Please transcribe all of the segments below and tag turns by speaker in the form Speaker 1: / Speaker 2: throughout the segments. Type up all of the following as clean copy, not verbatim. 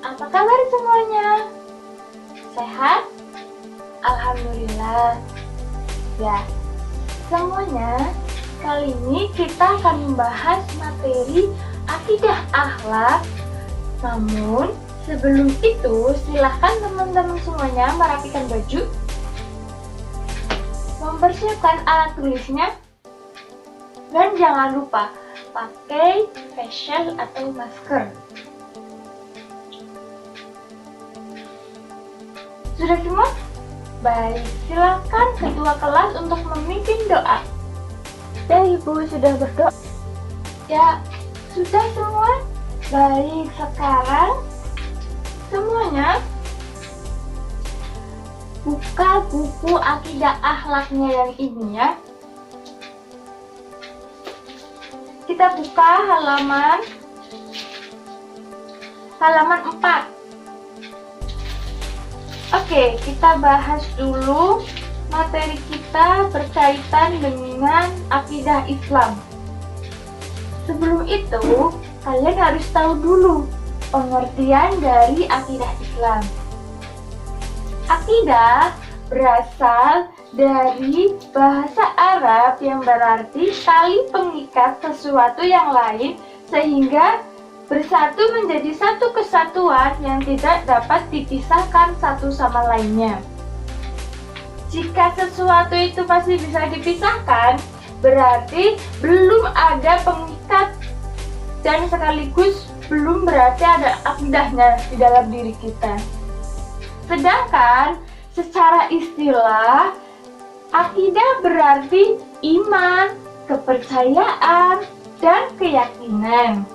Speaker 1: Apa kabar semuanya? Sehat? Alhamdulillah. Ya, semuanya, kali ini kita akan membahas materi akidah akhlak. Namun, sebelum itu, silahkan teman-teman semuanya merapikan baju, mempersiapkan alat tulisnya, dan jangan lupa pakai face shield atau masker. Sudah semua? Baik, silakan ketua kelas untuk memimpin doa. Ya, Ibu sudah berdoa. Ya, sudah semua? Baik, sekarang semuanya buka buku akidah akhlaknya yang ini ya. Kita buka halaman 4. Oke, kita bahas dulu materi kita berkaitan dengan akidah Islam. Sebelum itu, kalian harus tahu dulu pengertian dari akidah Islam. Akidah berasal dari bahasa Arab yang berarti tali pengikat sesuatu yang lain sehingga bersatu menjadi satu kesatuan yang tidak dapat dipisahkan satu sama lainnya. Jika sesuatu itu masih bisa dipisahkan, berarti belum ada pengikat dan sekaligus belum berarti ada akidahnya di dalam diri kita. Sedangkan secara istilah, akidah berarti iman, kepercayaan, dan keyakinan.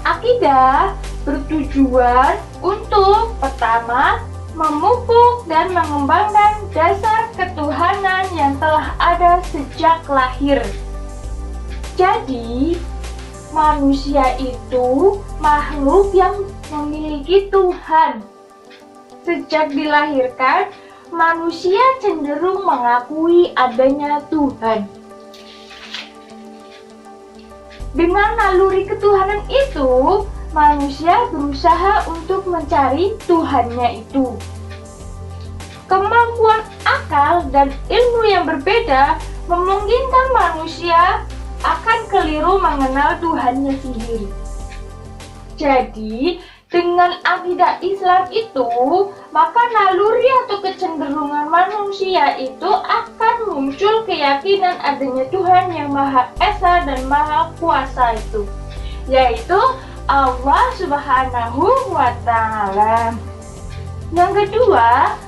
Speaker 1: Akidah bertujuan untuk pertama, memupuk dan mengembangkan dasar ketuhanan yang telah ada sejak lahir. Jadi, manusia itu makhluk yang memiliki Tuhan. Sejak dilahirkan, manusia cenderung mengakui adanya Tuhan. Dengan naluri ketuhanan itu, manusia berusaha untuk mencari Tuhannya itu. Kemampuan akal dan ilmu yang berbeda memungkinkan manusia akan keliru mengenal Tuhannya sendiri. Jadi, dengan akidah Islam itu, maka naluri atau kecenderungan manusia itu akan muncul keyakinan adanya Tuhan yang Maha Esa dan Maha Kuasa itu, yaitu Allah Subhanahu wa Ta'ala. Yang kedua,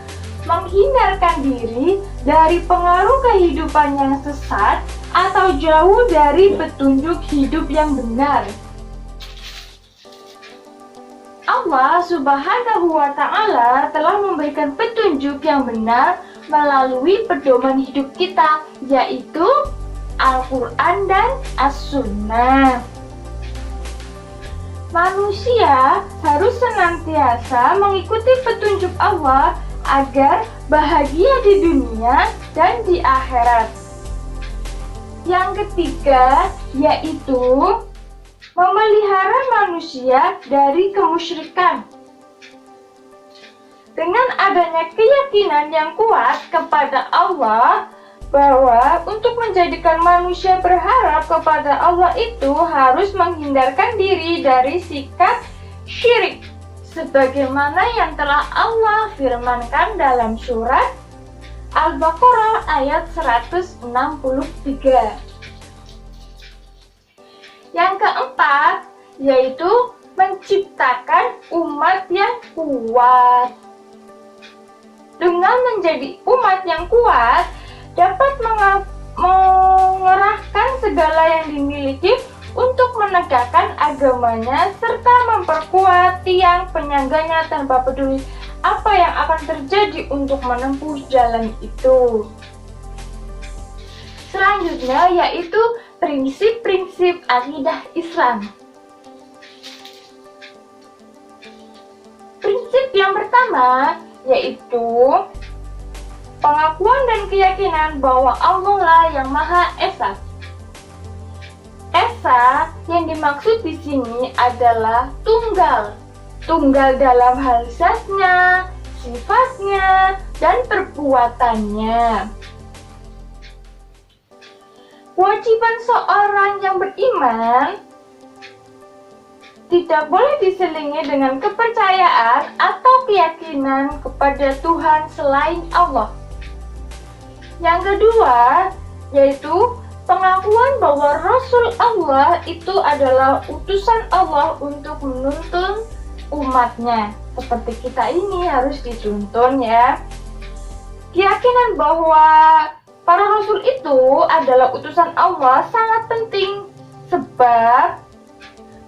Speaker 1: menghindarkan diri dari pengaruh kehidupan yang sesat atau jauh dari petunjuk hidup yang benar. Allah Subhanahu wa Ta'ala telah memberikan petunjuk yang benar melalui pedoman hidup kita, yaitu Al-Quran dan As-Sunnah. Manusia harus senantiasa mengikuti petunjuk Allah agar bahagia di dunia dan di akhirat. Yang ketiga, yaitu memelihara manusia dari kemusyrikan. Dengan adanya keyakinan yang kuat kepada Allah bahwa untuk menjadikan manusia berharap kepada Allah itu harus menghindarkan diri dari sikap syirik, sebagaimana yang telah Allah firmankan dalam surat Al-Baqarah ayat 163. Yang keempat, yaitu menciptakan umat yang kuat. Dengan menjadi umat yang kuat, dapat mengerahkan segala yang dimiliki untuk menegakkan agamanya serta memperkuat tiang penyangganya tanpa peduli apa yang akan terjadi untuk menempuh jalan itu. Selanjutnya yaitu prinsip-prinsip akidah Islam. Prinsip yang pertama yaitu pengakuan dan keyakinan bahwa Allah lah yang Maha Esa. Esa Yang dimaksud di sini adalah tunggal. Tunggal dalam hal zatnya, sifatnya, dan perbuatannya. Kewajiban seorang yang beriman tidak boleh diselingi dengan kepercayaan atau keyakinan kepada Tuhan selain Allah. Yang kedua, yaitu pengakuan bahwa Rasul Allah itu adalah utusan Allah untuk menuntun umatnya. Seperti kita ini harus dituntun ya. Keyakinan bahwa para Rasul itu adalah utusan Allah sangat penting. Sebab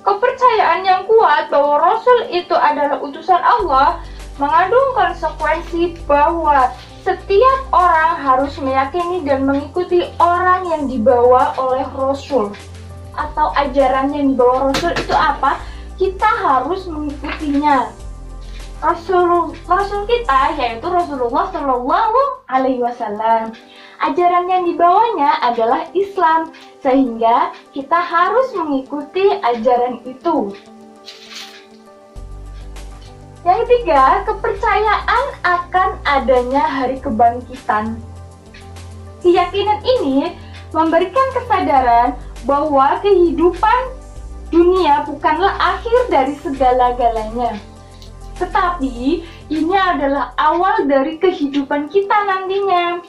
Speaker 1: kepercayaan yang kuat bahwa Rasul itu adalah utusan Allah mengandung konsekuensi bahwa setiap orang harus meyakini dan mengikuti orang yang dibawa oleh Rasul. Atau ajaran yang dibawa Rasul itu apa? Kita harus mengikutinya. Rasul kita yaitu Rasulullah Shallallahu Alaihi Wasallam. Ajaran yang dibawanya adalah Islam, sehingga kita harus mengikuti ajaran itu. Yang ketiga, kepercayaan akan adanya hari kebangkitan. Keyakinan ini memberikan kesadaran bahwa kehidupan dunia bukanlah akhir dari segala-galanya, tetapi ini adalah awal dari kehidupan kita nantinya.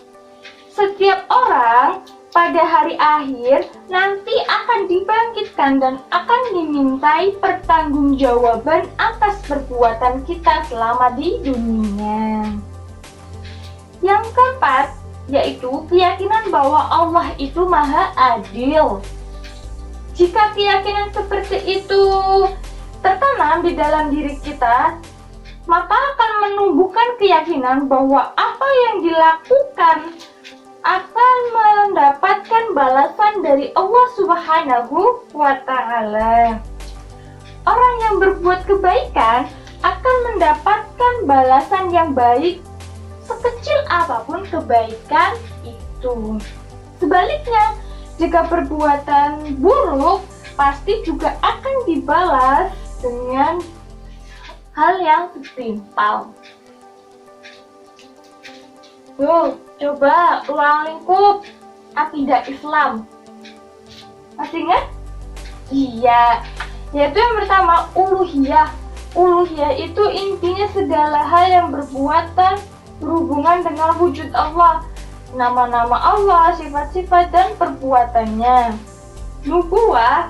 Speaker 1: Setiap orang pada hari akhir nanti akan dibangkitkan dan akan dimintai pertanggungjawaban atas perbuatan kita selama di dunia. Yang keempat, yaitu keyakinan bahwa Allah itu Maha Adil. Jika keyakinan seperti itu tertanam di dalam diri kita, maka akan menumbuhkan keyakinan bahwa apa yang dilakukan akan mendapatkan balasan dari Allah Subhanahu wa Ta'ala. Orang yang berbuat kebaikan akan mendapatkan balasan yang baik sekecil apapun kebaikan itu. Sebaliknya, jika perbuatan buruk pasti juga akan dibalas dengan hal yang setimpal. Tuh, coba ruang lingkup akidah Islam. Masih ingat? Iya, yaitu yang pertama uluhiyah. Uluhiyah itu intinya segala hal yang berhubungan dengan wujud Allah, nama-nama Allah, sifat-sifat dan perbuatannya. Nubuwah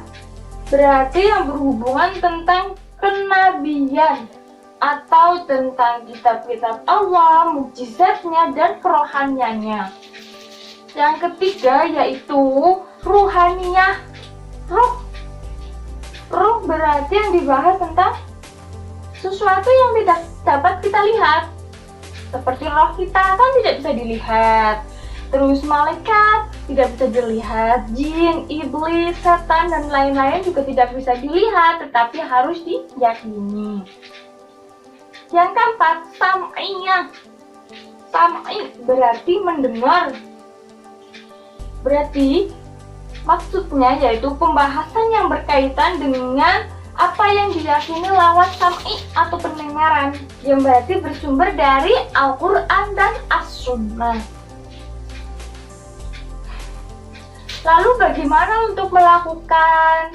Speaker 1: berarti yang berhubungan tentang kenabian atau tentang kitab-kitab Allah, mukjizatnya dan kerohaniannya. Yang ketiga yaitu ruhaniyah. Ruh berarti yang dibahas tentang sesuatu yang tidak dapat kita lihat. Seperti roh kita kan tidak bisa dilihat. Terus malaikat tidak bisa dilihat, jin, iblis, setan dan lain-lain juga tidak bisa dilihat, tetapi harus diyakini. Yang keempat, sam'iyah. Sam'i berarti mendengar. Berarti maksudnya yaitu pembahasan yang berkaitan dengan apa yang diyakini lewat sam'i atau pendengaran, yang berarti bersumber dari Al-Quran dan As-Sunnah. Lalu bagaimana untuk melakukan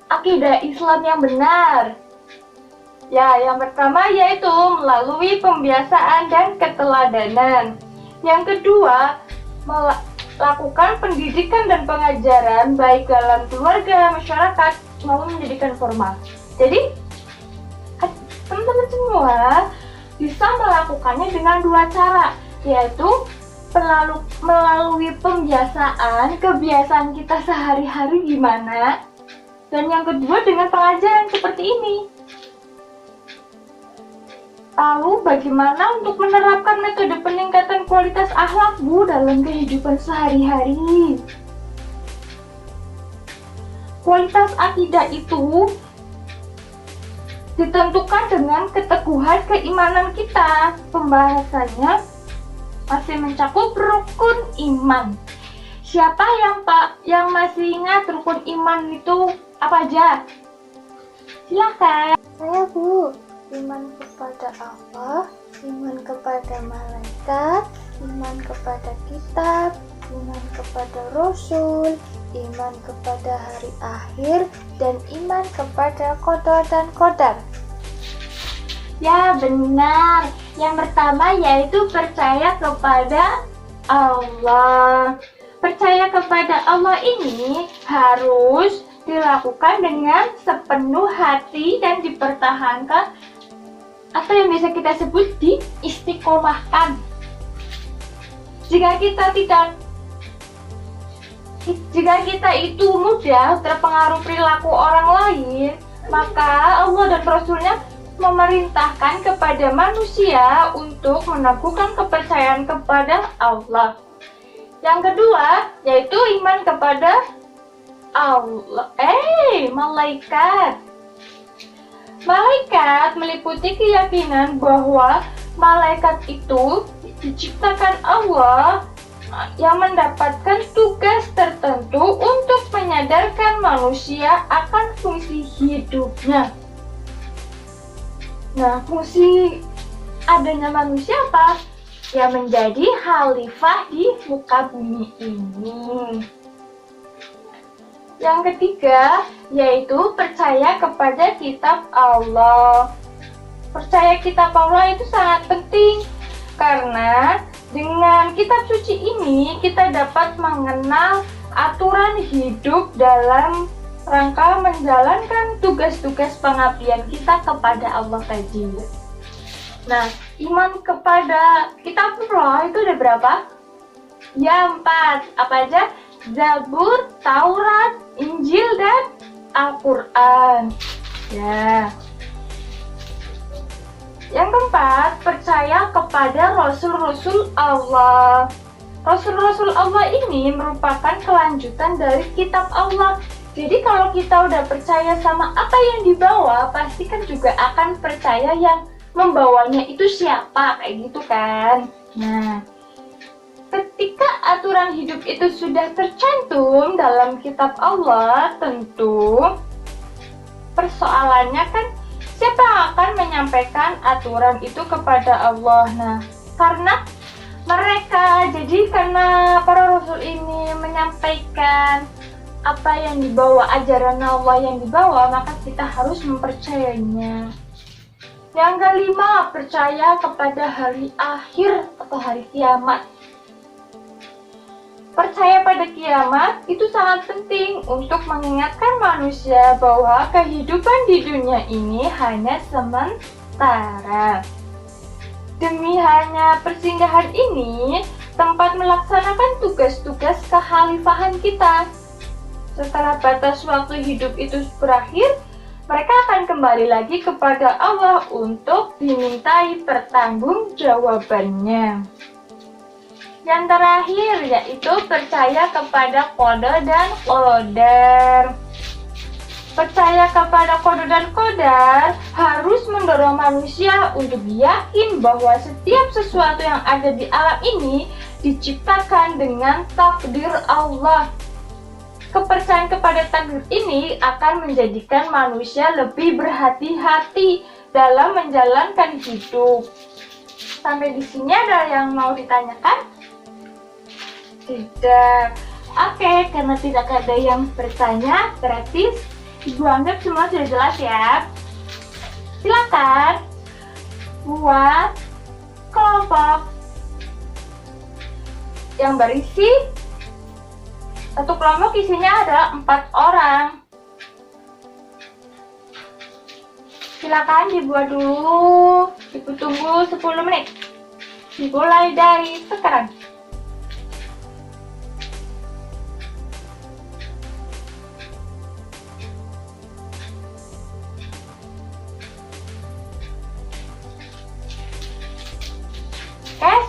Speaker 1: akidah Islam yang benar? Ya, yang pertama yaitu melalui pembiasaan dan keteladanan. Yang kedua, melakukan pendidikan dan pengajaran baik dalam keluarga, masyarakat, maupun pendidikan formal. Jadi, teman-teman semua bisa melakukannya dengan dua cara, yaitu melalui pembiasaan, kebiasaan kita sehari-hari gimana, dan yang kedua dengan pengajaran seperti ini. Lalu bagaimana untuk menerapkan metode peningkatan kualitas akhlak dalam kehidupan sehari-hari? Kualitas akidah itu ditentukan dengan keteguhan keimanan kita. Pembahasannya masih mencakup rukun iman. Siapa yang masih ingat rukun iman itu Apa aja? Silakan.
Speaker 2: Saya Bu, iman kepada Allah, iman kepada malaikat, iman kepada kitab, iman kepada Rasul, iman kepada hari akhir, dan iman kepada qada dan qadar.
Speaker 1: Ya, benar. Yang pertama yaitu percaya kepada Allah. Percaya kepada Allah ini harus dilakukan dengan sepenuh hati dan dipertahankan atau yang bisa kita sebut diistiqomahkan. Jika kita itu mudah terpengaruh perilaku orang lain, maka Allah dan Rasulnya memerintahkan kepada manusia untuk meneguhkan kepercayaan kepada Allah. Yang kedua yaitu iman kepada malaikat. Malaikat meliputi keyakinan bahwa malaikat itu diciptakan Allah yang mendapatkan tugas tertentu untuk menyadarkan manusia akan fungsi hidupnya. Nah, fungsi adanya manusia apa? Ya, menjadi khalifah di muka bumi ini. Yang ketiga yaitu percaya kepada kitab Allah. Percaya kitab Allah itu sangat penting karena dengan kitab suci ini kita dapat mengenal aturan hidup dalam rangka menjalankan tugas-tugas pengabdian kita kepada Allah tadi. Nah, iman kepada kitab Allah itu ada berapa? Ya, 4. Apa aja? Zabur, Taurat, Injil, dan Al-Quran. Ya. Yang keempat, percaya kepada Rasul-Rasul Allah. Rasul-Rasul Allah ini merupakan kelanjutan dari kitab Allah. Jadi kalau kita udah percaya sama apa yang dibawa, pasti kan juga akan percaya yang membawanya itu siapa, kayak gitu kan. Nah, ketika aturan hidup itu sudah tercantum dalam kitab Allah, tentu persoalannya kan siapa yang akan menyampaikan aturan itu kepada Allah. Nah, karena para rasul ini menyampaikan apa yang dibawa, ajaran Allah yang dibawa, maka kita harus mempercayainya. Yang kelima, percaya kepada hari akhir atau hari kiamat. Percaya pada kiamat itu sangat penting untuk mengingatkan manusia bahwa kehidupan di dunia ini hanya sementara. Demi hanya persinggahan ini, tempat melaksanakan tugas-tugas kekhalifahan kita. Setelah batas waktu hidup itu berakhir, mereka akan kembali lagi kepada Allah untuk dimintai pertanggungjawabannya. Yang terakhir yaitu percaya kepada qada dan qadar. Percaya kepada qada dan qadar harus mendorong manusia untuk yakin bahwa setiap sesuatu yang ada di alam ini diciptakan dengan takdir Allah. Kepercayaan kepada takdir ini akan menjadikan manusia lebih berhati-hati dalam menjalankan hidup. Sampai di sini ada yang mau ditanyakan? Tidak. Oke, karena tidak ada yang bertanya, berarti Ibu anggap semua sudah jelas ya. Silakan buat kelompok yang berisi satu kelompok isinya ada 4 orang. Silakan dibuat dulu. Ibu tunggu 10 menit. Dimulai dari sekarang.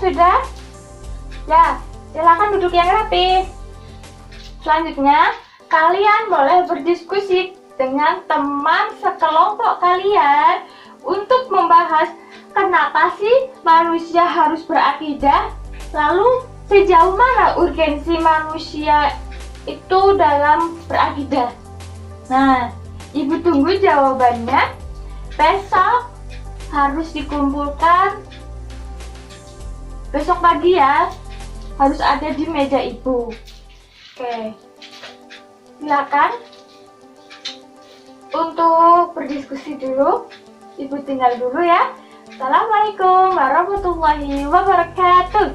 Speaker 1: Sudah? Ya, silakan duduk yang rapi. Selanjutnya, kalian boleh berdiskusi dengan teman sekelompok kalian untuk membahas kenapa sih manusia harus berakidah, lalu sejauh mana urgensi manusia itu dalam berakidah. Nah, Ibu tunggu jawabannya. Besok harus dikumpulkan. Besok pagi ya. Harus ada di meja Ibu. Oke. Silakan. Untuk berdiskusi dulu. Ibu tinggal dulu ya. Assalamualaikum warahmatullahi wabarakatuh.